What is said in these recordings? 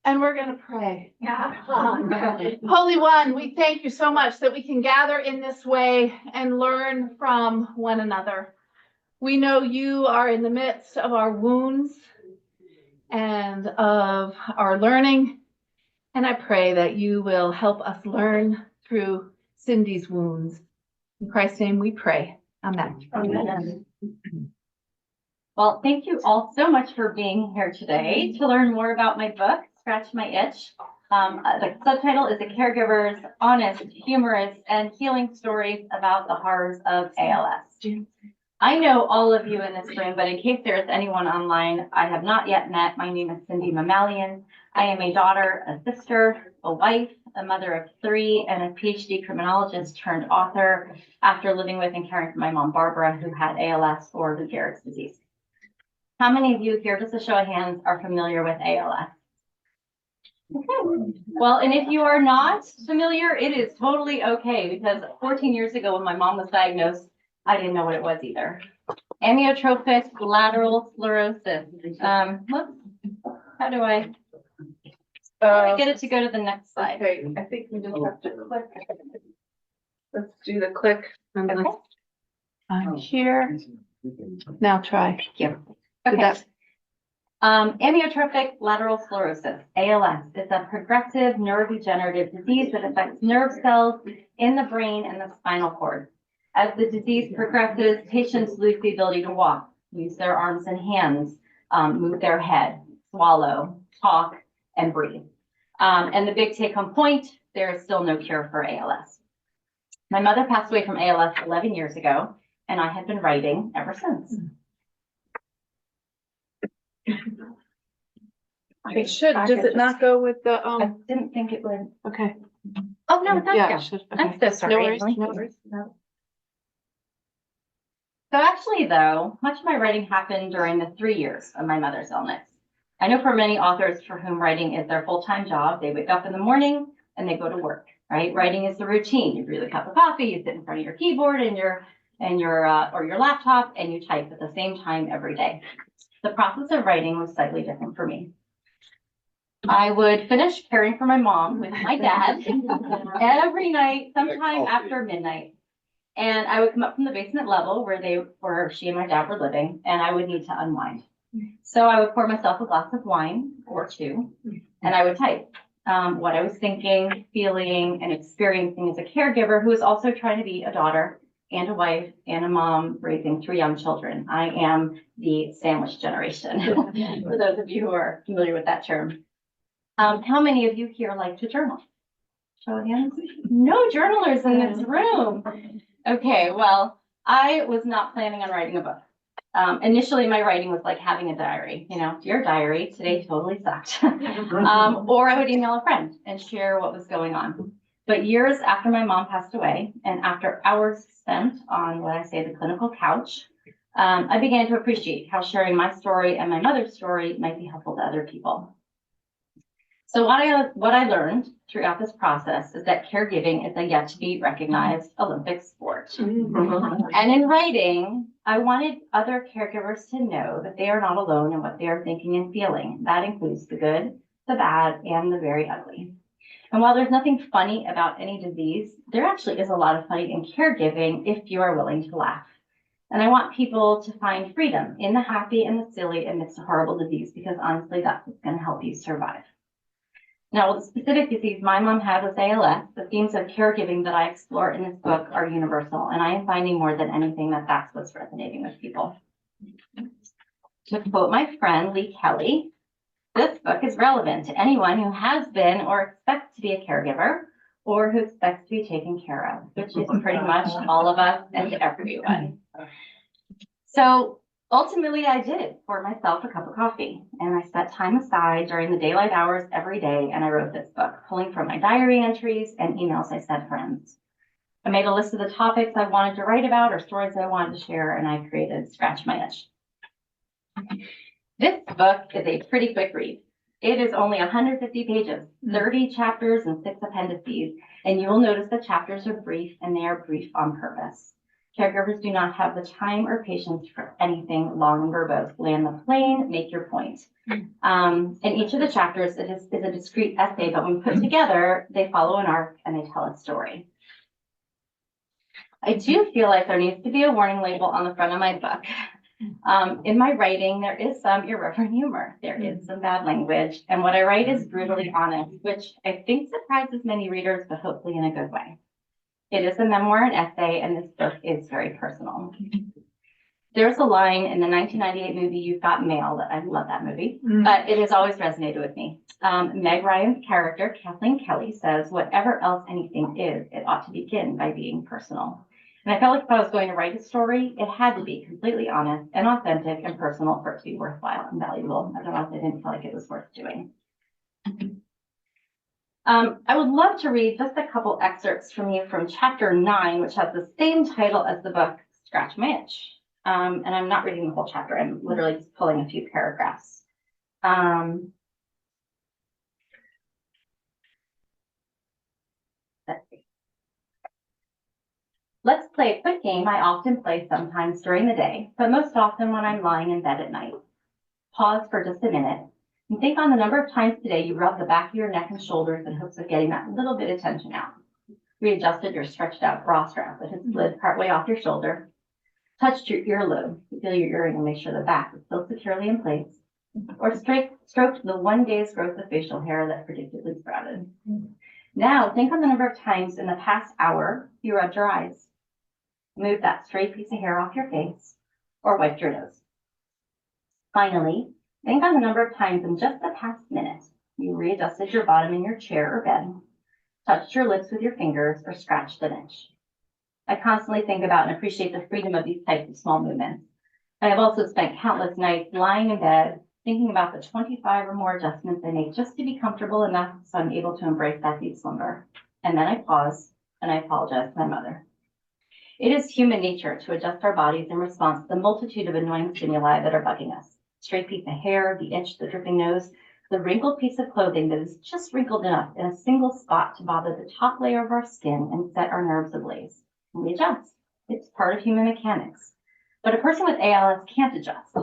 And we're going to pray. Yeah. Holy One, we thank you so much that we can gather in this way and learn from one another. We know you are in the midst of our wounds and of our learning. And I pray that you will help us learn through Cyndy's wounds. In Christ's name we pray. Amen. Amen. Well, thank you all so much for being here today to learn more about my book, Scratch My Itch. The subtitle is The Caregiver's Honest, Humorous, and Healing Stories About the Horrors of ALS. I know all of you in this room, but in case there is anyone online I have not yet met, my name is Cyndy Mamalian. I am a daughter, a sister, a wife, a mother of 3, and a PhD criminologist turned author after living with and caring for my mom, Barbara, who had ALS or Lou Gehrig's disease. How many of you here, just a show of hands, are familiar with ALS? Okay. Well, and if you are not familiar, it is totally okay, because 14 years ago when my mom was diagnosed, I didn't know what it was either. Amyotrophic lateral sclerosis. Whoops. How do I get it to go to the next slide? Okay, I think we just have to click. Let's do the click. Okay. I'm here. Now try. Thank you. Okay. Amyotrophic lateral sclerosis, ALS, is a progressive neurodegenerative disease that affects nerve cells in the brain and the spinal cord. As the disease progresses, patients lose the ability to walk, use their arms and hands, move their head, swallow, talk, and breathe. And the big take-home point, there is still no cure for ALS. My mother passed away from ALS 11 years ago, and I have been writing ever since. It should. Does it not go with the I didn't think it would. Okay. Oh, no, it does. Yeah, it should. Okay. I'm so sorry. No worries. No worries. No. So actually, though, much of my writing happened during the 3 years of my mother's illness. I know for many authors for whom writing is their full-time job, they wake up in the morning and they go to work, right? Writing is the routine. You brew a cup of coffee, you sit in front of your keyboard and your laptop, and you type at the same time every day. The process of writing was slightly different for me. I would finish caring for my mom with my dad every night, sometime after midnight. And I would come up from the basement level where she and my dad were living, and I would need to unwind. So I would pour myself a glass of wine or 2, and I would type what I was thinking, feeling, and experiencing as a caregiver who was also trying to be a daughter and a wife and a mom raising 3 young children. I am the sandwich generation, for those of you who are familiar with that term. How many of you here like to journal? Show of hands. No journalers in this room. Okay, well, I was not planning on writing a book. Initially, my writing was like having a diary, dear diary, today totally sucked. Or I would email a friend and share what was going on. But years after my mom passed away, and after hours spent on what I say the clinical couch, I began to appreciate how sharing my story and my mother's story might be helpful to other people. So what I learned throughout this process is that caregiving is a yet to be recognized Olympic sport. And in writing, I wanted other caregivers to know that they are not alone in what they are thinking and feeling. That includes the good, the bad, and the very ugly. And while there's nothing funny about any disease, there actually is a lot of funny in caregiving if you are willing to laugh. And I want people to find freedom in the happy and the silly amidst a horrible disease, because honestly, that's what's going to help you survive. Now, the specific disease my mom had was ALS. The themes of caregiving that I explore in this book are universal, and I am finding more than anything that that's what's resonating with people. To quote my friend Lee Kelly, this book is relevant to anyone who has been or expects to be a caregiver, or who expects to be taken care of, which is pretty much all of us and everyone. So ultimately, I did pour myself a cup of coffee, and I set time aside during the daylight hours every day, and I wrote this book, pulling from my diary entries and emails I sent friends. I made a list of the topics I wanted to write about or stories I wanted to share, and I created Scratch My Itch. This book is a pretty quick read. It is only 150 pages, 30 chapters and 6 appendices, and you will notice the chapters are brief, and they are brief on purpose. Caregivers do not have the time or patience for anything long and verbose. Land the plane, make your point. In each of the chapters, it is a discrete essay, but when put together, they follow an arc and they tell a story. I do feel like there needs to be a warning label on the front of my book. In my writing, there is some irreverent humor. There is some bad language. And what I write is brutally honest, which I think surprises many readers, but hopefully in a good way. It is a memoir and essay, and this book is very personal. There's a line in the 1998 movie, You've Got Mail, that I love that movie, but it has always resonated with me. Meg Ryan's character, Kathleen Kelly, says, whatever else anything is, it ought to begin by being personal. And I felt like if I was going to write a story, it had to be completely honest and authentic and personal for it to be worthwhile and valuable. Otherwise, I didn't feel like it was worth doing. I would love to read just a couple excerpts from you from chapter 9, which has the same title as the book, Scratch My Itch. And I'm not reading the whole chapter. I'm literally just pulling a few paragraphs. Let's see. Let's play a quick game I often play sometimes during the day, but most often when I'm lying in bed at night. Pause for just a minute and think on the number of times today you rubbed the back of your neck and shoulders in hopes of getting that little bit of tension out. Readjusted your stretched out bra strap that had slid partway off your shoulder. Touched your earlobe to feel your earring and make sure the back is still securely in place. Or stroked the 1 day's growth of facial hair that predictably sprouted. Now think on the number of times in the past hour you rubbed your eyes. Move that stray piece of hair off your face or wiped your nose. Finally, think on the number of times in just the past minute you readjusted your bottom in your chair or bed, touched your lips with your fingers, or scratched an itch. I constantly think about and appreciate the freedom of these types of small movements. I have also spent countless nights lying in bed, thinking about the 25 or more adjustments I make just to be comfortable enough so I'm able to embrace that deep slumber. And then I pause and I apologize to my mother. It is human nature to adjust our bodies in response to the multitude of annoying stimuli that are bugging us. Straight piece of hair, the itch, the dripping nose, the wrinkled piece of clothing that is just wrinkled enough in a single spot to bother the top layer of our skin and set our nerves ablaze. And we adjust. It's part of human mechanics. But a person with ALS can't adjust.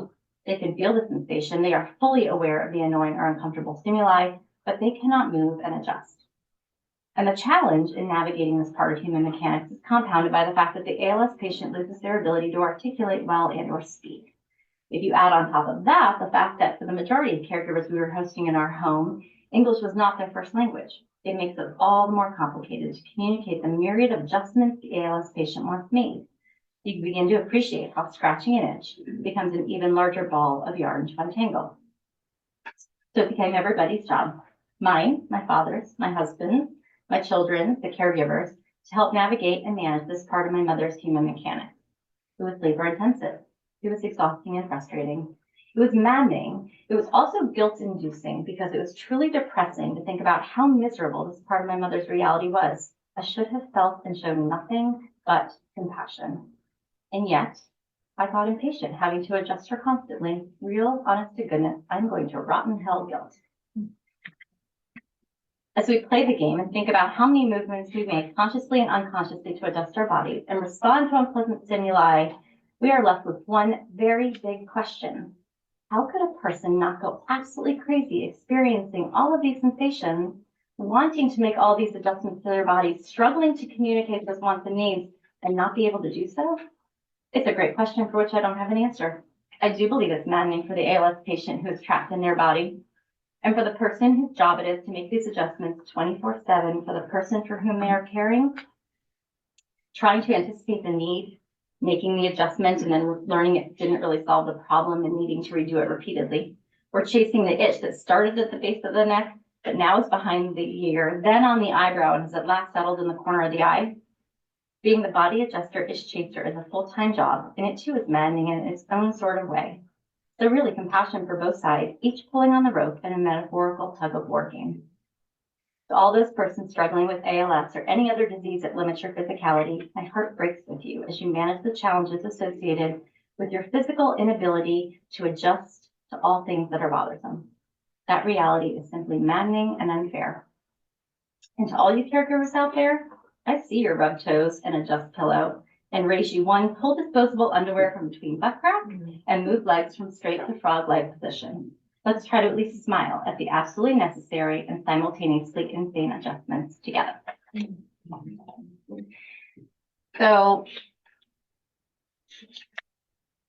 They can feel the sensation. They are fully aware of the annoying or uncomfortable stimuli, but they cannot move and adjust. And the challenge in navigating this part of human mechanics is compounded by the fact that the ALS patient loses their ability to articulate well and or speak. If you add on top of that the fact that for the majority of caregivers we were hosting in our home, English was not their first language, it makes it all the more complicated to communicate the myriad of adjustments the ALS patient wants made. You can begin to appreciate how scratching an itch becomes an even larger ball of yarn to untangle. So it became everybody's job, mine, my father's, my husband's, my children's, the caregivers, to help navigate and manage this part of my mother's human mechanics. It was labor intensive. It was exhausting and frustrating. It was maddening. It was also guilt-inducing because it was truly depressing to think about how miserable this part of my mother's reality was. I should have felt and shown nothing but compassion. And yet, I got impatient, having to adjust her constantly. Real, honest to goodness, I'm going to rotten hell guilt. As we play the game and think about how many movements we make consciously and unconsciously to adjust our bodies and respond to unpleasant stimuli, we are left with one very big question. How could a person not go absolutely crazy experiencing all of these sensations, wanting to make all these adjustments to their bodies, struggling to communicate those wants and needs, and not be able to do so? It's a great question for which I don't have an answer. I do believe it's maddening for the ALS patient who is trapped in their body, and for the person whose job it is to make these adjustments 24/7 for the person for whom they are caring, trying to anticipate the need, making the adjustment and then learning it didn't really solve the problem and needing to redo it repeatedly, or chasing the itch that started at the base of the neck, but now is behind the ear, then on the eyebrow and has at last settled in the corner of the eye. Being the body adjuster itch chaser is a full-time job, and it too is maddening in its own sort of way. So really compassion for both sides, each pulling on the rope in a metaphorical tug-of-war game. To all those persons struggling with ALS or any other disease that limits your physicality, my heart breaks with you as you manage the challenges associated with your physical inability to adjust to all things that are bothersome. That reality is simply maddening and unfair. And to all you caregivers out there, I see your rubbed toes and adjust pillow, And Reishi 1, pull disposable underwear from between butt crack and move legs from straight to frog leg position. Let's try to at least smile at the absolutely necessary and simultaneously insane adjustments together. So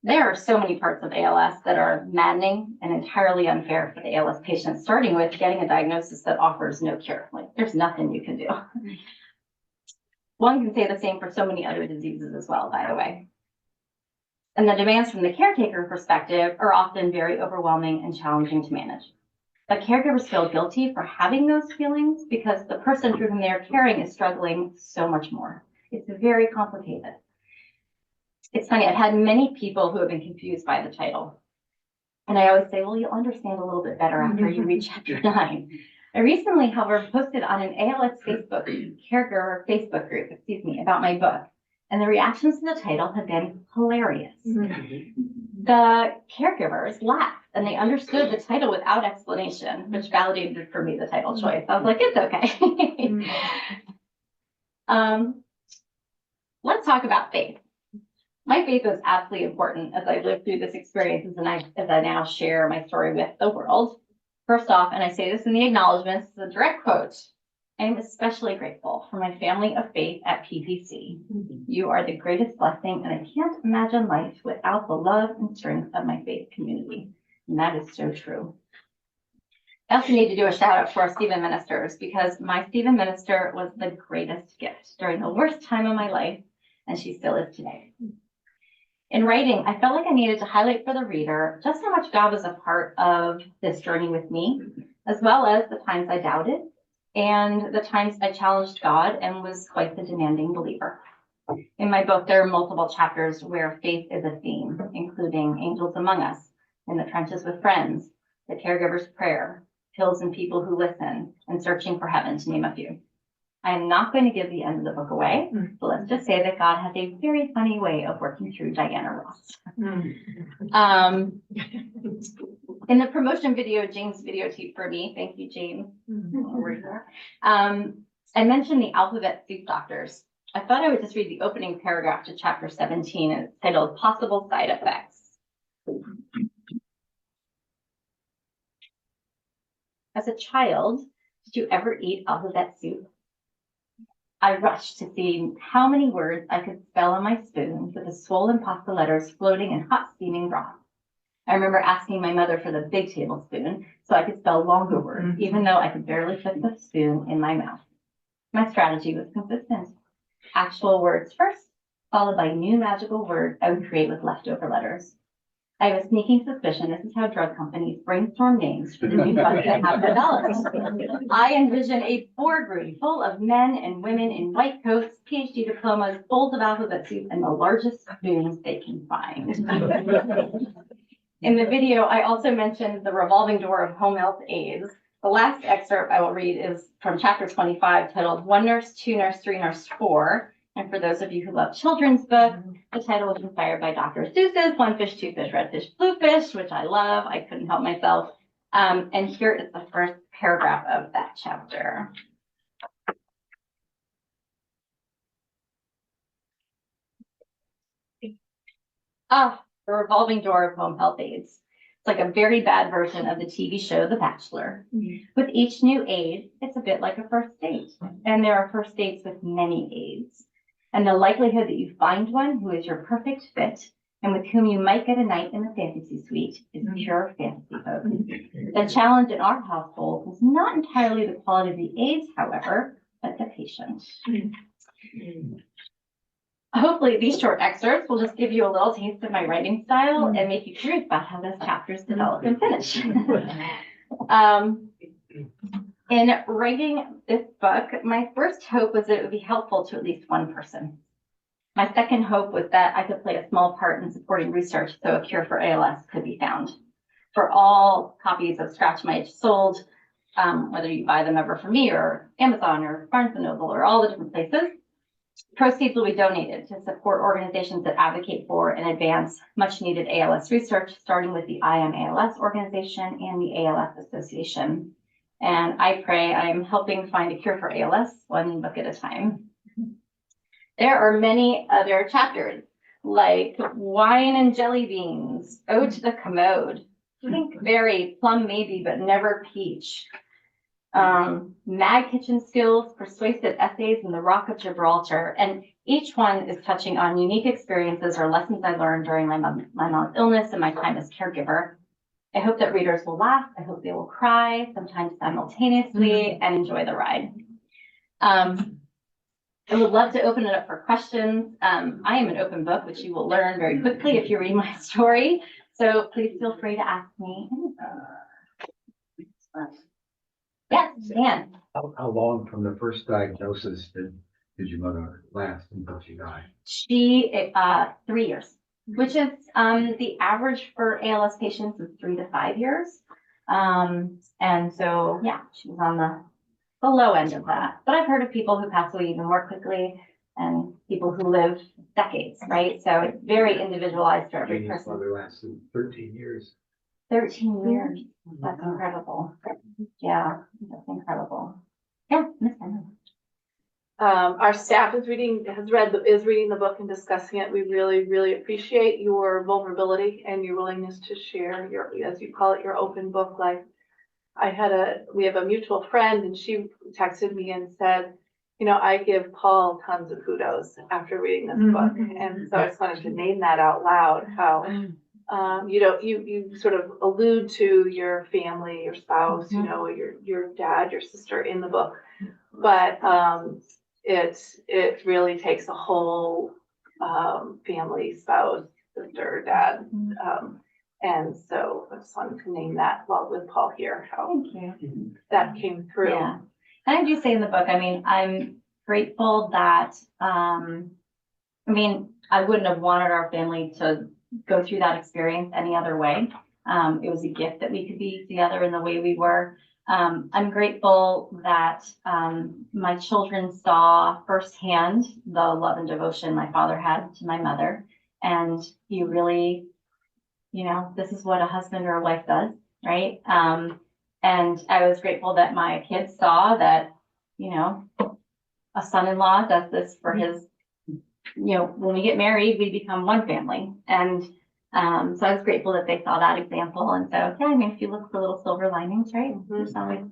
there are so many parts of ALS that are maddening and entirely unfair for the ALS patient, starting with getting a diagnosis that offers no cure. Like, there's nothing you can do. One can say the same for so many other diseases as well, by the way. And the demands from the caretaker perspective are often very overwhelming and challenging to manage. But caregivers feel guilty for having those feelings because the person through whom they are caring is struggling so much more. It's very complicated. It's funny, I've had many people who have been confused by the title. And I always say, well, you'll understand a little bit better after you read chapter 9. I recently, however, posted on an ALS caregiver Facebook group, about my book. And the reactions to the title have been hilarious. The caregivers laughed and they understood the title without explanation, which validated for me the title choice. I was like, it's okay. Let's talk about faith. My faith was absolutely important as I lived through this experience as I now share my story with the world. First off, and I say this in the acknowledgments, the direct quote, I am especially grateful for my family of faith at PPC. You are the greatest blessing, and I can't imagine life without the love and strength of my faith community. And that is so true. I also need to do a shout out for our Stephen ministers because my Stephen minister was the greatest gift during the worst time of my life, and she still is today. In writing, I felt like I needed to highlight for the reader just how much God was a part of this journey with me, as well as the times I doubted and the times I challenged God and was quite the demanding believer. In my book, there are multiple chapters where faith is a theme, including Angels Among Us, In the Trenches with Friends, The Caregiver's Prayer, Pills and People Who Listen, and Searching for Heaven, to name a few. I am not going to give the end of the book away, but let's just say that God has a very funny way of working through Diana Ross. In the promotion video, James videotaped for me. Thank you, James. I mentioned the alphabet soup doctors. I thought I would just read the opening paragraph to chapter 17, and it's titled Possible Side Effects. As a child, did you ever eat alphabet soup? I rushed to see how many words I could spell on my spoon with the swollen pasta letters floating in hot steaming broth. I remember asking my mother for the big tablespoon so I could spell longer words, even though I could barely fit the spoon in my mouth. My strategy was consistent. Actual words first, followed by new magical words I would create with leftover letters. I have a sneaking suspicion this is how drug companies brainstorm names for the new drugs that have developed. I envision a boardroom full of men and women in white coats, PhD diplomas, bowls of alphabet soup, and the largest spoons they can find. In the video, I also mentioned the revolving door of home health aides. The last excerpt I will read is from chapter 25, titled One Nurse, Two Nurse, Three Nurse, Four. And for those of you who love children's books, the title was inspired by Dr. Seuss's One Fish, Two Fish, Red Fish, Blue Fish, which I love. I couldn't help myself. And here is the first paragraph of that chapter. The revolving door of home health aides. It's like a very bad version of the TV show The Bachelor. With each new aide, it's a bit like a first date. And there are first dates with many aides. And the likelihood that you find one who is your perfect fit and with whom you might get a night in the fantasy suite is pure fantasy, folks. The challenge in our household was not entirely the quality of the aides, however, but the patient. Hopefully these short excerpts will just give you a little taste of my writing style and make you curious about how those chapters develop and finish. In writing this book, my first hope was that it would be helpful to at least one person. My second hope was that I could play a small part in supporting research so a cure for ALS could be found. For all copies of Scratch My Itch sold, whether you buy them ever from me or Amazon or Barnes & Noble or all the different places, proceeds will be donated to support organizations that advocate for and advance much needed ALS research, starting with the I Am ALS organization and the ALS Association. And I pray I'm helping find a cure for ALS one book at a time. There are many other chapters, like wine and jelly beans, ode to the commode, pink berry, plum maybe, but never peach. Mag kitchen skills, persuasive essays, and the Rock of Gibraltar. And each one is touching on unique experiences or lessons I learned during my mom's illness and my time as caregiver. I hope that readers will laugh. I hope they will cry, sometimes simultaneously, and enjoy the ride. I would love to open it up for questions. I am an open book, which you will learn very quickly if you read my story. So please feel free to ask me anything. Yes, Dan. How long from the first diagnosis did your mother last until she died? She, 3 years, which is the average for ALS patients is 3 to 5 years. And so, yeah, she was on the low end of that. But I've heard of people who pass away even more quickly and people who live decades, right? So it's very individualized for every Janie's person. mother lasted 13 years. 13 years. That's incredible. Yeah, that's incredible. Yeah, Miss Emily. Our staff is reading the book and discussing it. We really, really appreciate your vulnerability and your willingness to share your, as you call it, your open book life. We have a mutual friend and she texted me and said, you know, I give Paul tons of kudos after reading this book. And so I just wanted to name that out loud, how, you know, you sort of allude to your family, your spouse, you know, your dad, your sister in the book. But it really takes a whole family, spouse, sister, dad. And so I just wanted to name that with Paul here, how Thank you. that came through. Yeah. And I do say in the book, I mean, I'm grateful that, I mean, I wouldn't have wanted our family to go through that experience any other way. It was a gift that we could be together in the way we were. I'm grateful that my children saw firsthand the love and devotion my father had to my mother. And you really, you know, this is what a husband or a wife does, right? And I was grateful that my kids saw that, you know, a son-in-law does this for his, you know, when we get married, we become one family. And so I was grateful that they saw that example. And so, yeah, I mean, if you look for little silver linings, right? There's always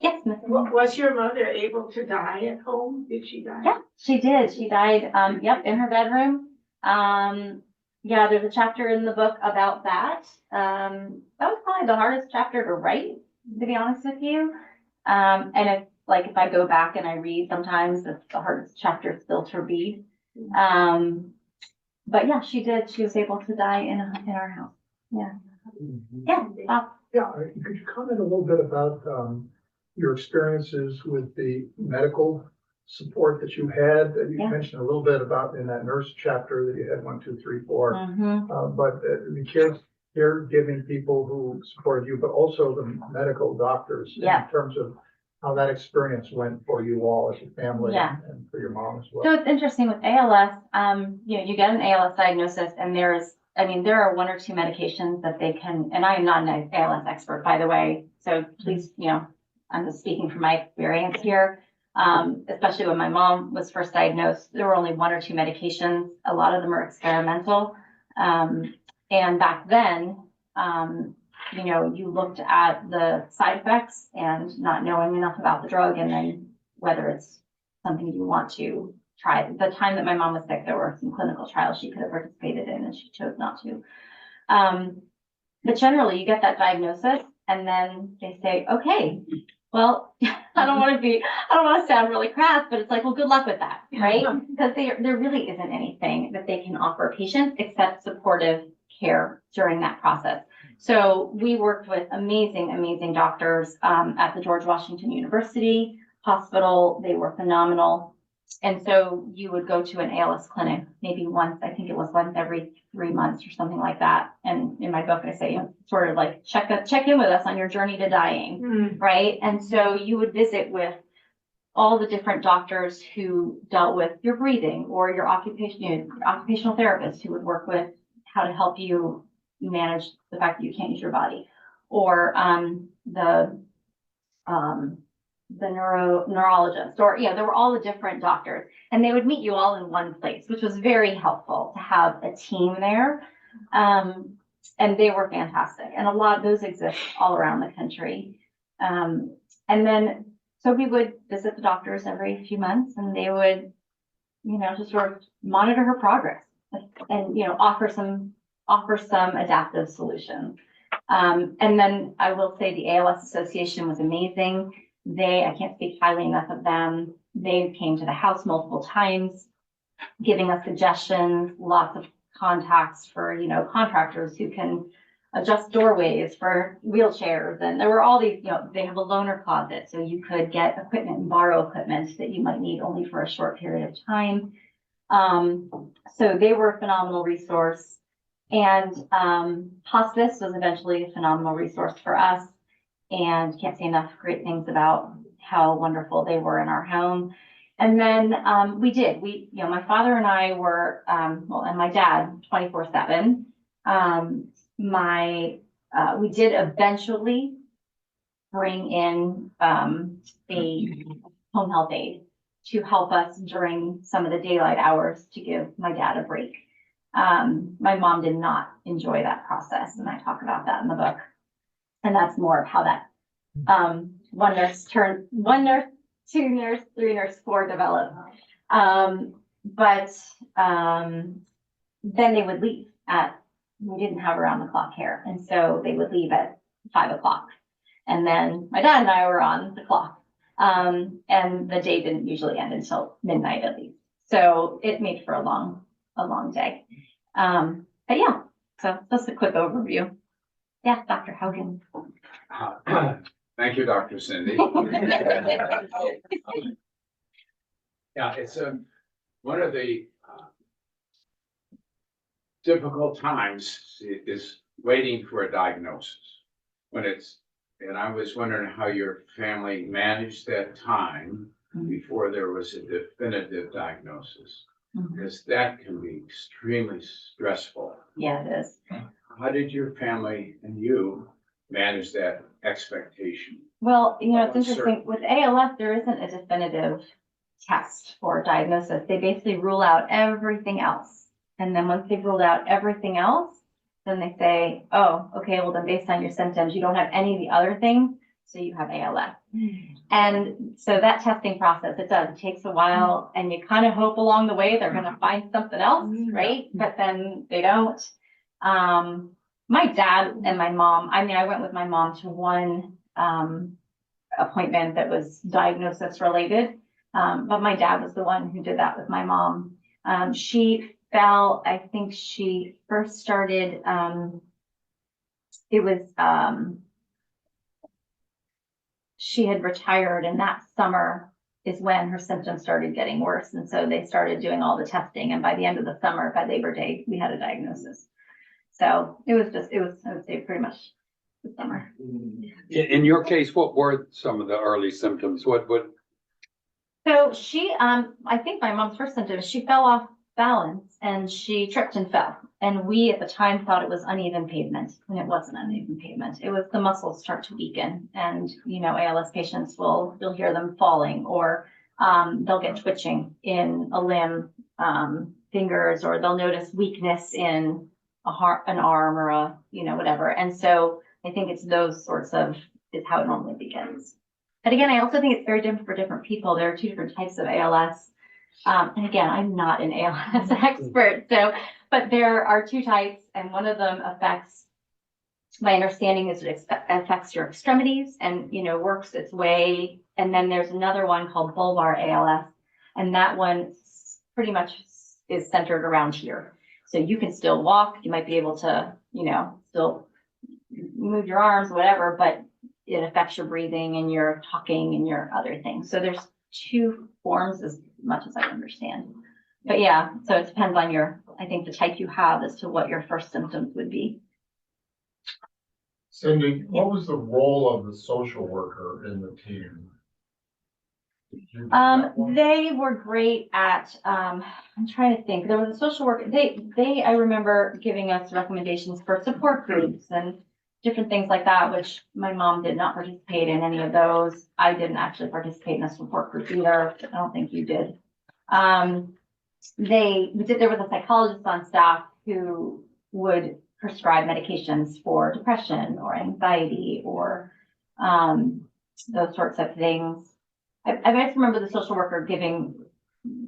Yes, Miss. Was your mother able to die at home? Did she die? Yeah, she did. She died, yep, in her bedroom. Yeah, there's a chapter in the book about that. That was probably the hardest chapter to write, to be honest with you. And if I go back and I read, sometimes it's the hardest chapter still to read. But yeah, she did. She was able to die in our house. Yeah. Yeah. Yeah, could you comment a little bit about your experiences with the medical support that you had? You mentioned a little bit about in that nurse chapter that you had 1, 2, 3, 4. But the caregiving people who supported you, but also the medical doctors in terms of how that experience went for you all as a family and for your mom as well. So it's interesting with ALS, you know, you get an ALS diagnosis and there are 1 or 2 medications that they can, and I am not an ALS expert, by the way. So please, you know, I'm just speaking from my experience here. Especially when my mom was first diagnosed, there were only 1 or 2 medications. A lot of them are experimental. And back then, you know, you looked at the side effects and not knowing enough about the drug and then whether it's something you want to try. The time that my mom was sick, there were some clinical trials she could have participated in and she chose not to. But generally you get that diagnosis and then they say, okay, well, I don't want to sound really crass, but it's like, well, good luck with that, right? Because there really isn't anything that they can offer patients except supportive care during that process. So we worked with amazing, amazing doctors at the George Washington University Hospital. They were phenomenal. And so you would go to an ALS clinic maybe once, I think it was once every 3 months or something like that. And in my book, I say, sort of like check in with us on your journey to dying, right? And so you would visit with all the different doctors who dealt with your breathing or your occupational therapist who would work with how to help you manage the fact that you can't use your body, or the neurologist, or, you know, there were all the different doctors, and they would meet you all in one place, which was very helpful to have a team there. And they were fantastic. And a lot of those exist all around the country. And then, so we would visit the doctors every few months, and they would, you know, just sort of monitor her progress and, you know, offer some adaptive solutions. And then I will say the ALS Association was amazing. I can't speak highly enough of them. They came to the house multiple times, giving us suggestions, lots of contacts for, you know, contractors who can adjust doorways for wheelchairs. And there were all these, you know, they have a loaner closet, so you could get equipment and borrow equipment that you might need only for a short period of time. So they were a phenomenal resource. And hospice was eventually a phenomenal resource for us. And can't say enough great things about how wonderful they were in our home. And then you know, my father and I were, and my dad, 24/7. We did eventually bring in a home health aide to help us during some of the daylight hours to give my dad a break. My mom did not enjoy that process, and I talk about that in the book. And that's more of how that one nurse, 2 nurse, 3 nurse, 4 developed. But then they would leave we didn't have around the clock care. And so they would leave at 5 o'clock. And then my dad and I were on the clock. And the day didn't usually end until midnight at least. So it made for a long day. But yeah, so that's a quick overview. Yeah, Dr. Hogan. Thank you, Dr. Cyndy. Yeah, it's one of the difficult times is waiting for a diagnosis. And I was wondering how your family managed that time before there was a definitive diagnosis, because that can be extremely stressful. Yeah, it is. How did your family and you manage that expectation? Well, you know, it's interesting. With ALS, there isn't a definitive test or diagnosis. They basically rule out everything else. And then once they've ruled out everything else, then they say, oh, okay, well then based on your symptoms, you don't have any of the other things, so you have ALS. And so that testing process, it takes a while, and you kind of hope along the way they're going to find something else, right? But then they don't. My dad and my mom, I mean, I went with my mom to one appointment that was diagnosis related. But my dad was the one who did that with my mom. She fell, I think she first started, she had retired, and that summer is when her symptoms started getting worse. And so they started doing all the testing. And by the end of the summer, by Labor Day, we had a diagnosis. So it was, I would say, pretty much the summer. In your case, what were some of the early symptoms? What? So she, I think my mom's first symptoms, she fell off balance and she tripped and fell. And we at the time thought it was uneven pavement, and it wasn't uneven pavement. It was the muscles start to weaken, and, you know, ALS patients you'll hear them falling, or they'll get twitching in a limb, fingers, or they'll notice weakness in an arm or whatever. And so I think it's those sorts of is how it normally begins. And again, I also think it's very different for different people. There are 2 different types of ALS. And again, I'm not an ALS expert, but there are 2 types, and one of them affects, my understanding is it affects your extremities and, works its way. And then there's another one called bulbar ALS, and that one pretty much is centered around here. So you can still walk, you might be able to, still move your arms, whatever, but it affects your breathing and your talking and your other things. So there's 2 forms as much as I understand. But yeah, so it depends on I think the type you have as to what your first symptoms would be. Cyndy, what was the role of the social worker in the team? They were great at, I'm trying to think, there was a social worker, I remember giving us recommendations for support groups and different things like that, which my mom did not participate in any of those. I didn't actually participate in a support group either. I don't think you did. There was a psychologist on staff who would prescribe medications for depression or anxiety or those sorts of things. I just remember the social worker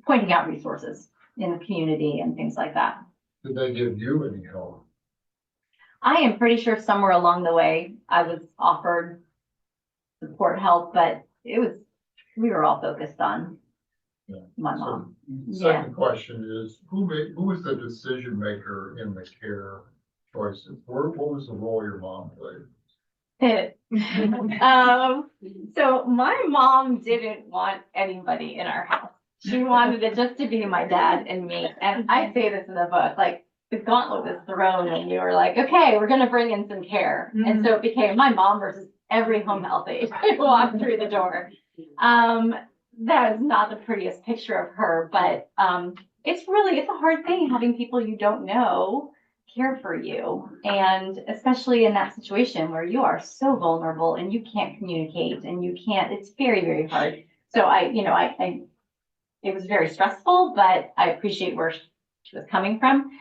pointing out resources in the community and things like that. Did they give you any help? I am pretty sure somewhere along the way I was offered support help, but we were all focused on Yeah. my So, mom. Second question is, who was the decision maker in the care choices? What was the role your mom played? So my mom didn't want anybody in our house. She wanted it just to be my dad and me. And I say this in the book, like the gauntlet was thrown and you were like, okay, we're gonna bring in some care. And so it became my mom versus every home health aide who walked through the door. That is not the prettiest picture of her, but it's a hard thing having people you don't know care for you. And especially in that situation where you are so vulnerable and you can't communicate and it's very, very hard. So it was very stressful, but I appreciate where she was coming from.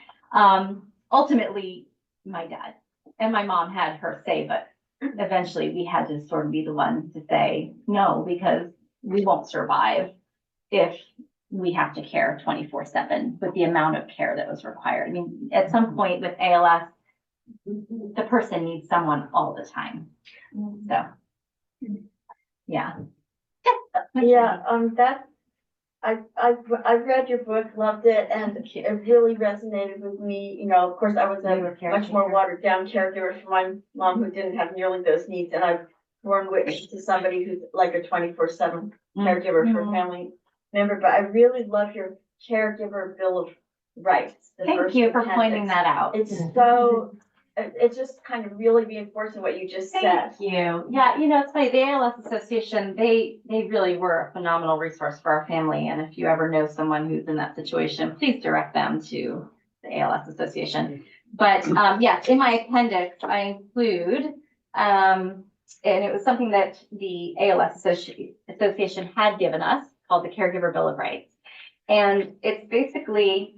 Ultimately, my dad and my mom had her say, but eventually we had to sort of be the ones to say no, because we won't survive if we have to care 24/7 with the amount of care that was required. I mean, at some point with ALS, the person needs someone all the time. So, yeah. Yeah, I've read your book, loved it, and it really resonated with me. You know, of course, I was You were a a much more watered down caregiver for my mom who didn't have nearly those needs, and I've borne witness to somebody who's like a 24/7 caregiver for a family member. But I really love your caregiver bill of rights. Thank you for pointing that out. It's just kind of really reinforcing what you just said. Thank you. Yeah, it's funny, the ALS Association, they really were a phenomenal resource for our family. And if you ever know someone who's in that situation, please direct them to the ALS Association. But yes, in my appendix, I include, and it was something that the ALS Association had given us called the Caregiver Bill of Rights. And it's basically,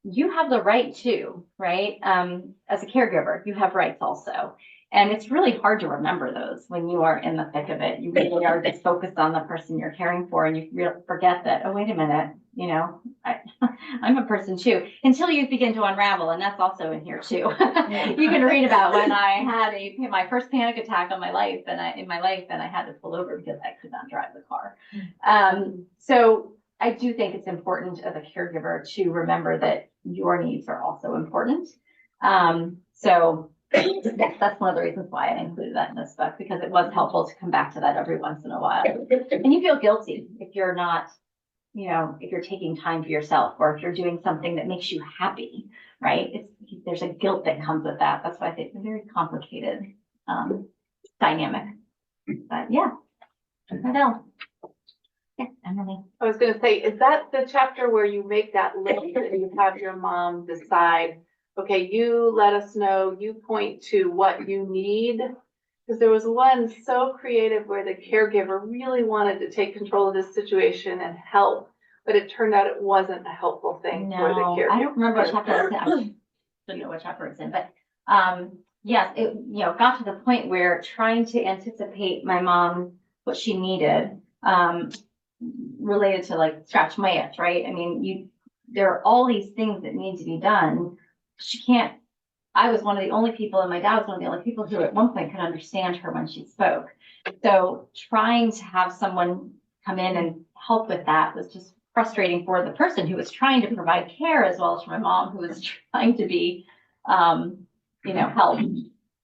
you have the right to, right? As a caregiver, you have rights also. And it's really hard to remember those when you are in the thick of it. You really are just focused on the person you're caring for, and you forget that, oh, wait a minute, I'm a person too, until you begin to unravel. And that's also in here too. You can read about when I had my first panic attack in my life, and I had to pull over because I could not drive the car. So I do think it's important as a caregiver to remember that your needs are also important. So that's one of the reasons why I included that in this book, because it was helpful to come back to that every once in a while. And you feel guilty if you're not, if you're taking time for yourself, or if you're doing something that makes you happy, right? There's a guilt that comes with that. That's why I think it's a very complicated dynamic. But yeah, I know. Yeah, Emily. I was gonna say, is that the chapter where you make that list and you have your mom decide, okay, you let us know, you point to what you need? Because there was one so creative where the caregiver really wanted to take control of this situation and help, but it turned out it wasn't a helpful thing for the No, caregiver. I don't remember what chapter it's in. I don't know what chapter it's in, but yes, it got to the point where trying to anticipate my mom, what she needed, related to like scratch my itch, right? I mean, there are all these things that need to be done. I was one of the only people, and my dad was one of the only people who at one point could understand her when she spoke. So trying to have someone come in and help with that was just frustrating for the person who was trying to provide care, as well as for my mom, who was trying to be, helped.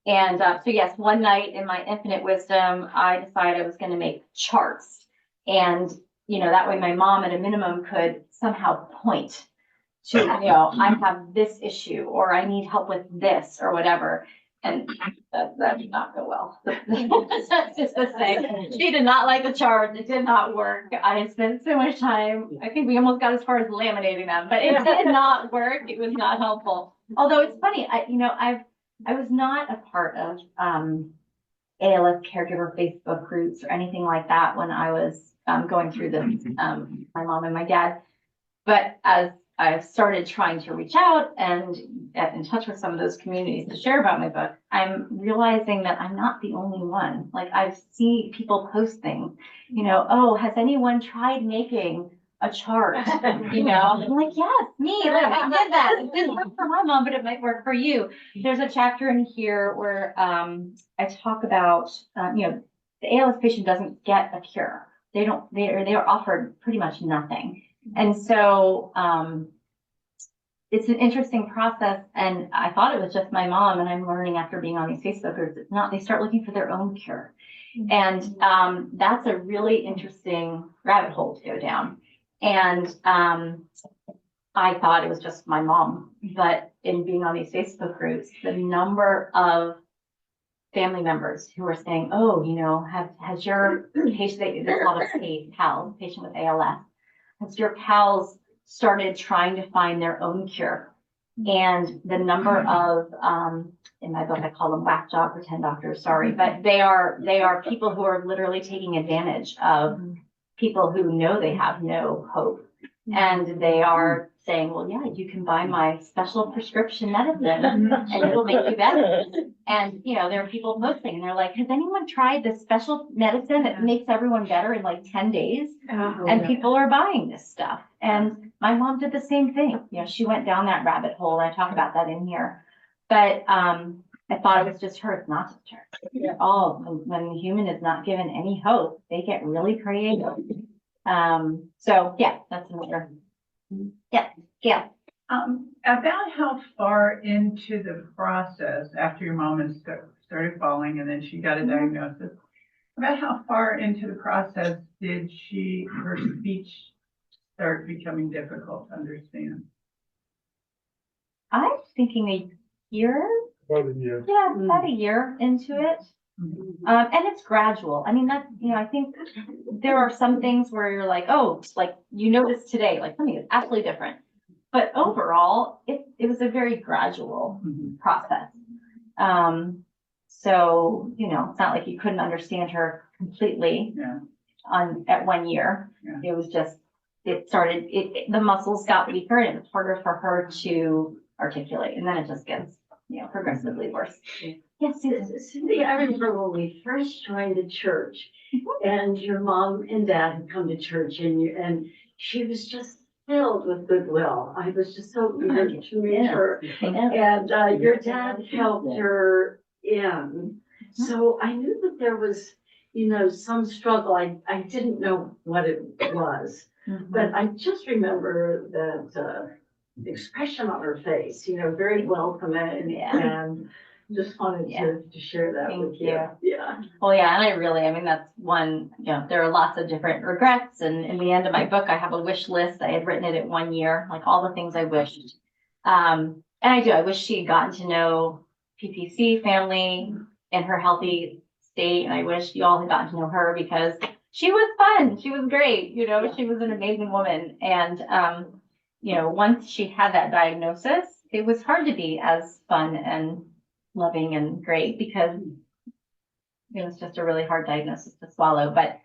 And so yes, one night in my infinite wisdom, I decided I was going to make charts. And, that way my mom at a minimum could somehow point to, I have this issue, or I need help with this, or whatever. And that did not go well. That's just the thing. She did not like the charts. It did not work. I spent so much time. I think we almost got as far as laminating them, but it did not work. It was not helpful. Although it's funny, I was not a part of, ALS caregiver Facebook groups or anything like that when I was, going through this, my mom and my dad. But as I've started trying to reach out and get in touch with some of those communities to share about my book, I'm realizing that I'm not the only one. Like I see people post things, oh, has anyone tried making a chart? I'm like, yes, me, like I did that. It didn't work for my mom, but it might work for you. There's a chapter in here where I talk about, the ALS patient doesn't get a cure. They're offered pretty much nothing. And so, it's an interesting process, and I thought it was just my mom, and I'm learning after being on these Facebook groups, it's not, they start looking for their own cure. And, that's a really interesting rabbit hole to go down. And, I thought it was just my mom, but in being on these Facebook groups, the number of family members who are saying, oh, has your patient, there's a lot of pals, patient with ALS, has your pals started trying to find their own cure? And the number of, in my book, I call them whack job pretend doctors, sorry, but they are people who are literally taking advantage of people who know they have no hope. And they are saying, well, yeah, you can buy my special prescription medicine and it'll make you better. And, there are people posting and they're like, has anyone tried this special medicine that makes everyone better in like 10 days? And people are buying this stuff. And my mom did the same thing. She went down that rabbit hole. I talk about that in here. But I thought it was just her. It's not just her. When the human is not given any hope, they get really creative. So yeah, that's another. Yeah. About how far into the process, after your mom had started falling and then she got a diagnosis, about how far into the process did her speech start becoming difficult to understand? I'm thinking a year. About a year. Yeah, about a year into it. And it's gradual. I mean, I think there are some things where you're like, oh, like you notice today, like something is absolutely different. But overall, it was a very gradual process. So, it's not like you couldn't understand her completely at 1 year. Yeah. It was just, the muscles got weaker and it was harder for her to articulate. And then it just gets, progressively worse. Yes, Cyndy, I remember when we first joined the church and your mom and dad had come to church and she was just filled with goodwill. I was just so eager to meet her. And your dad helped her in. So I knew that there was, some struggle. I didn't know what it was, but I just remember that expression on her face, very welcoming and just wanted to share that with you. Yeah. Well, yeah, and that's one, there are lots of different regrets. And in the end of my book, I have a wish list. I had written it in 1 year, like all the things I wished. And I wish she had gotten to know PPC family in her healthy state. And I wish you all had gotten to know her because she was fun. She was great. She was an amazing woman. And, once she had that diagnosis, it was hard to be as fun and loving and great because it was just a really hard diagnosis to swallow. But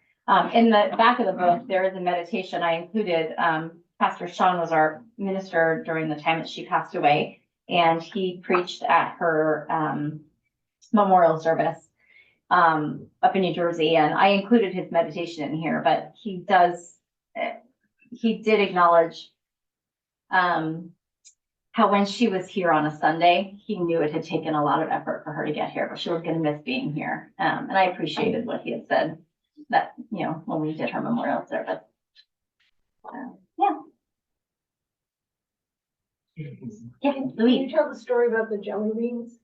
in the back of the book, there is a meditation I included. Pastor Sean was our minister during the time that she passed away, and he preached at her memorial service up in New Jersey. And I included his meditation in here, but he did acknowledge how when she was here on a Sunday, he knew it had taken a lot of effort for her to get here, but she was going to miss being here. And I appreciated what he had said that, when we did her memorial service. Yeah. Yeah, Louise. Can you tell the story about the jelly beans?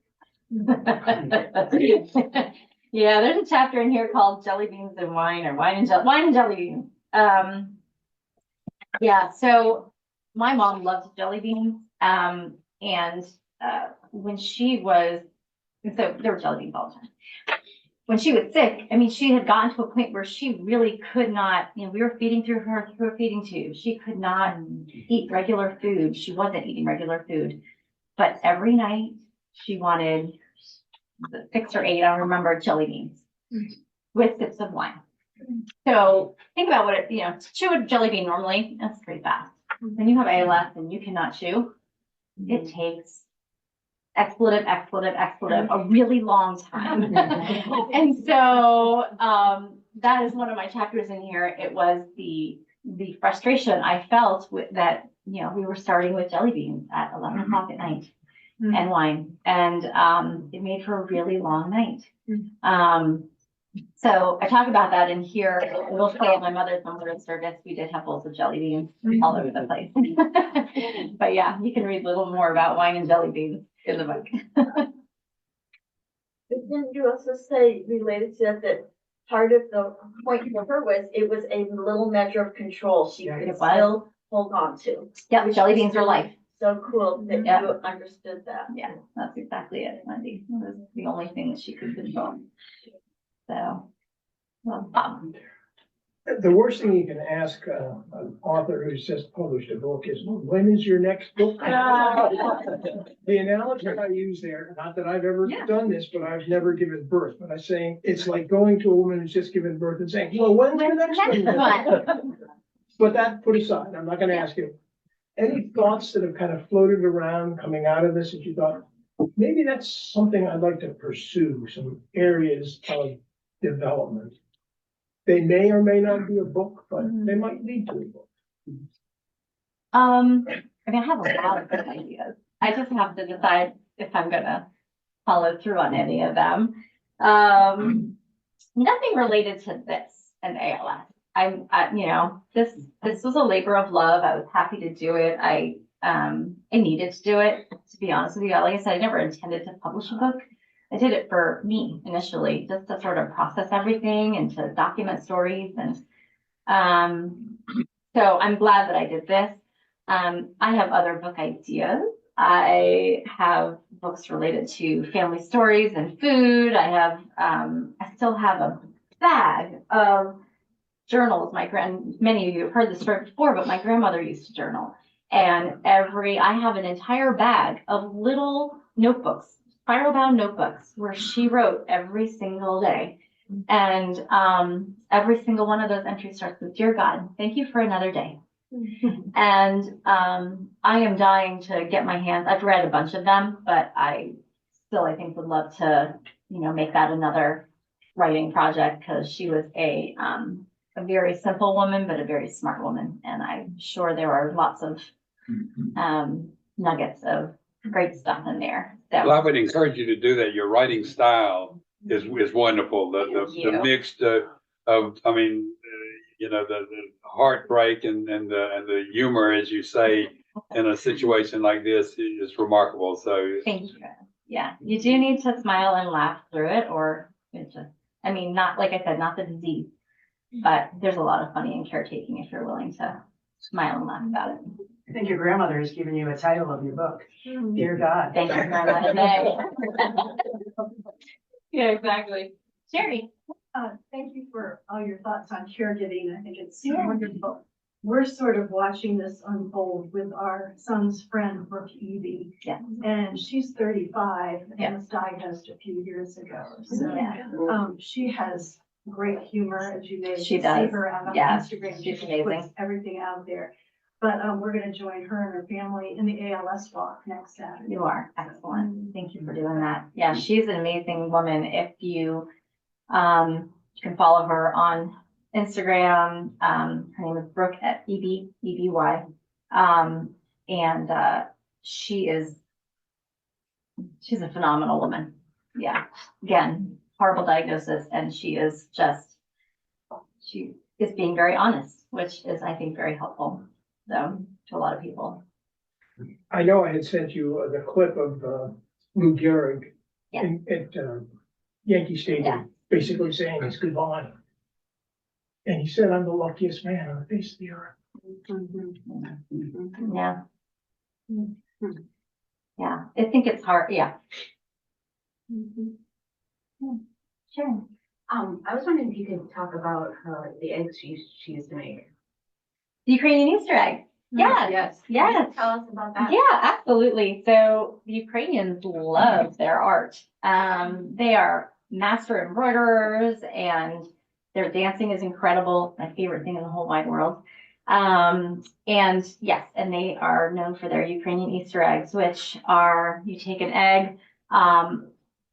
Yeah, there's a chapter in here called Jelly Beans and Wine, or Wine and Jelly Beans. Yeah, so my mom loved jelly beans. And when she was, so there were jelly beans all the time. When she was sick, she had gotten to a point where she really could not, we were feeding through her through a feeding tube. She could not eat regular food. She wasn't eating regular food. But every night she wanted 6 or 8, I don't remember, jelly beans with sips of wine. So think about what it, chew a jelly bean normally, that's pretty fast. When you have ALS and you cannot chew, it takes expletive, a really long time. And so, that is one of my chapters in here. It was the frustration I felt with that, we were starting with jelly beans at 11 o'clock at night and wine. And, it made for a really long night. So I talk about that in here. I will say at my mother's memorial service, we did have bowls of jelly beans all over the place. But yeah, you can read a little more about wine and jelly beans in the book. But didn't you also say, related to that part of the point for her was, it was a little measure of control she could It was. still hold on to? Yeah, jelly beans are life. So cool that Yeah. you understood that. Yeah, that's exactly it, Wendy. It was the only thing that she could control. So, well, The worst thing you can ask an author who's just published a book is, when is your next book? The analogy I use there, not that I've ever Yeah. done this, but I've never given birth, but I'm saying, it's like going to a woman who's just given birth and saying, well, when's the next one? But that put aside, I'm not gonna ask you. Any thoughts that have kind of floated around coming out of this that you thought, maybe that's something I'd like to pursue, some areas of development? They may or may not be a book, but they might lead to a book. I mean, I have a lot of good ideas. I just have to decide if I'm gonna follow through on any of them. Nothing related to this and ALS. This was a labor of love. I was happy to do it. I needed to do it, to be honest with you. Like I said, I never intended to publish a book. I did it for me initially, just to sort of process everything and to document stories. And so I'm glad that I did this. I have other book ideas. I have books related to family stories and food. I still have a bag of journals. Many of you have heard this story before, but my grandmother used to journal. And I have an entire bag of little notebooks, spiral bound notebooks, where she wrote every single day. And every single one of those entries starts with, "Dear God, thank you for another day." And I am dying to get my hands, I've read a bunch of them, but I think would love to, make that another writing project, because she was a very simple woman, but a very smart woman. And I'm sure there are lots of nuggets of great stuff in there. So Well, I would encourage you to do that. Your writing style is wonderful. Thank The you. mixed the heartbreak and the humor, as you say, in a situation like this is remarkable. So thank you. Yeah, you do need to smile and laugh through it, or it just, not, like I said, not the disease, but there's a lot of funny and caretaking if you're willing to smile and laugh about it. I think your grandmother has given you a title of your book, Dear God. Thank you, Grandma. Yeah, exactly. Sherry. Thank you for all your thoughts on caregiving. I think it's wonderful. We're sort of watching this unfold with our son's friend, Brooke Evie. Yeah. And she's 35 and was diagnosed a few years ago. So she has great humor, as you may She see does. her out on Yeah, Instagram. she's She amazing. puts everything out there. But we're going to join her and her family in the ALS walk next Saturday. You are excellent. Thank you for doing that. Yeah, she's an amazing woman. If you can follow her on Instagram, her name is Brooke at EBY. She's a phenomenal woman. Yeah. Again, horrible diagnosis, and she is being very honest, which is, I think, very helpful. So to a lot of people. I know I had sent you the clip of Lou Gehrig Yeah. at Yankee Stadium, Yeah. basically saying he's goodbye. And he said, "I'm the luckiest man on the face of the earth." Yeah. Yeah, I think it's hard. Yeah. Sure. I was wondering if you could talk about the eggs she used to make. The Ukrainian Easter egg. Yes, yes. Tell us about that. Yeah, absolutely. So the Ukrainians love their art. They are master embroiderers and their dancing is incredible. My favorite thing in the whole wide world. And yes, and they are known for their Ukrainian Easter eggs, which are, you take an egg.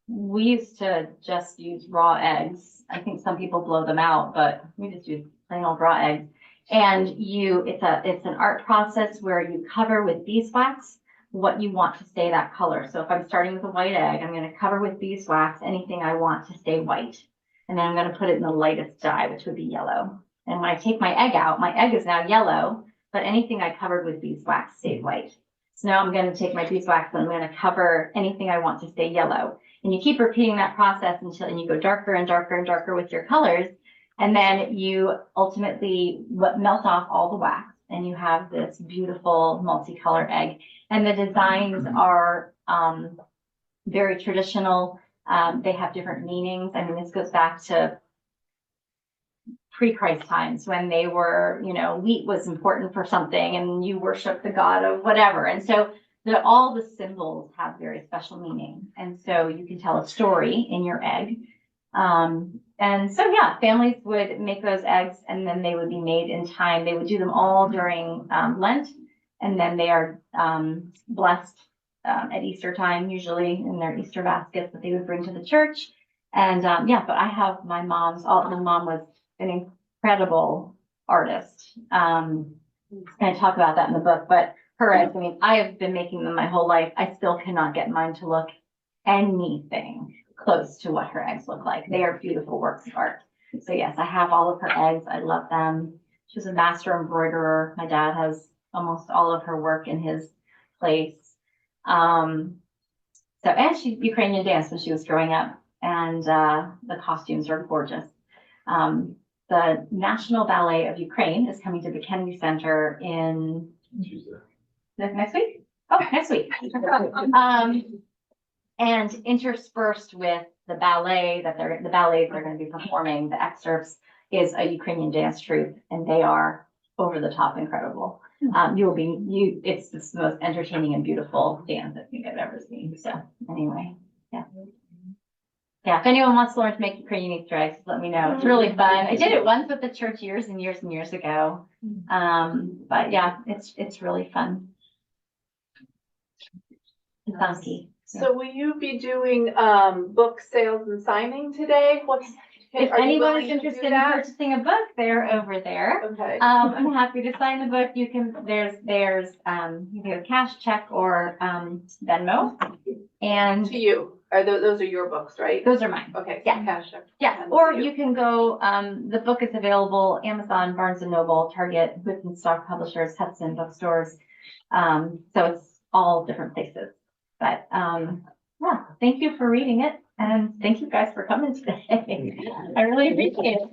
We used to just use raw eggs. I think some people blow them out, but we just use plain old raw eggs. And it's an art process where you cover with beeswax what you want to stay that color. So if I'm starting with a white egg, I'm going to cover with beeswax anything I want to stay white. And then I'm going to put it in the lightest dye, which would be yellow. And when I take my egg out, my egg is now yellow, but anything I covered with beeswax stayed white. So now I'm going to take my beeswax and I'm going to cover anything I want to stay yellow. And you keep repeating that process until you go darker and darker and darker with your colors. And then you ultimately melt off all the wax and you have this beautiful multicolored egg. And the designs are very traditional. They have different meanings. I mean, this goes back to pre-Christ times when they were, wheat was important for something and you worship the god of whatever. And so all the symbols have very special meaning. And so you can tell a story in your egg. And so, yeah, families would make those eggs and then they would be made in time. They would do them all during Lent, and then they are blessed at Easter time, usually in their Easter baskets that they would bring to the church. And but I have my mom was an incredible artist. I'm going to talk about that in the book, but her eggs, I mean, I have been making them my whole life. I still cannot get mine to look anything close to what her eggs look like. They are beautiful works of art. So yes, I have all of her eggs. I love them. She's a master embroiderer. My dad has almost all of her work in his place. And she Ukrainian danced when she was growing up, and the costumes are gorgeous. The National Ballet of Ukraine is coming to the Kennedy Center in next week. Oh, next week. And interspersed with the ballets they're going to be performing, the excerpts is a Ukrainian dance troupe, and they are over the top incredible. It's the most entertaining and beautiful dance I think I've ever seen. So anyway, yeah. Yeah, if anyone wants to learn to make Ukrainian Easter eggs, let me know. It's really fun. I did it once with the church years and years and years ago. But yeah, it's really fun. It's funky. So will you be doing book sales and signing today? If anyone is interested in purchasing a book, they're over there. Okay. I'm happy to sign the book. You can you can cash, check, or Venmo. And to you. Those are your books, right? Those are mine. Okay. Yeah. Cash. Yeah. Or you can go, the book is available Amazon, Barnes and Noble, Target, Within Stock Publishers, Hudson bookstores. So it's all different places. But yeah, thank you for reading it. And thank you guys for coming today. I really appreciate it.